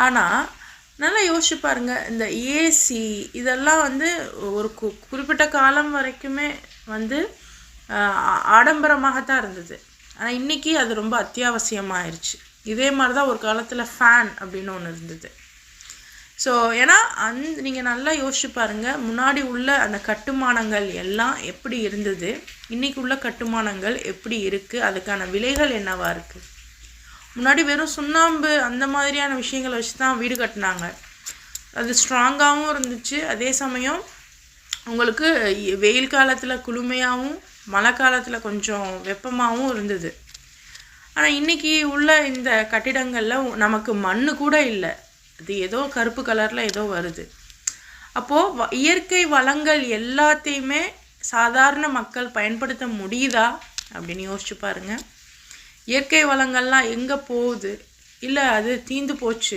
ஆனால் நல்லா யோசிச்சு பாருங்கள், இந்த ஏசி இதெல்லாம் வந்து ஒரு குறிப்பிட்ட காலம் வரைக்குமே வந்து ஆடம்பரமாகத்தான் இருந்தது. ஆனால் இன்றைக்கி அது ரொம்ப அத்தியாவசியமாகிருச்சு. இதே மாதிரி தான் ஒரு காலத்தில் ஃபேன் அப்படின்னு ஒன்று இருந்தது. ஸோ ஏன்னா நீங்கள் நல்லா யோசிச்சு பாருங்கள், முன்னாடி உள்ள அந்த கட்டுமானங்கள் எல்லாம் எப்படி இருந்தது, இன்றைக்கி உள்ள கட்டுமானங்கள் எப்படி இருக்குது, அதுக்கான விலைகள் என்னவாக இருக்குது. முன்னாடி வெறும் சுண்ணாம்பு அந்த மாதிரியான விஷயங்களை வச்சு தான் வீடு கட்டினாங்க. அது ஸ்ட்ராங்காகவும் இருந்துச்சு, அதே சமயம் உங்களுக்கு வெயில் காலத்தில் குளுமையாகவும் மழை காலத்தில் கொஞ்சம் வெப்பமாகவும் இருந்தது. ஆனால் இன்றைக்கி உள்ள இந்த கட்டிடங்களில் நமக்கு மண் கூட இல்லை, அது ஏதோ கருப்பு கலரில் ஏதோ வருது. அப்போது இயற்கை வளங்கள் எல்லாத்தையுமே சாதாரண மக்கள் பயன்படுத்த முடியுதா அப்படின்னு யோசிச்சு பாருங்கள். இயற்கை வளங்கள்லாம் எங்கே போகுது, இல்லை அது தீந்து போச்சு,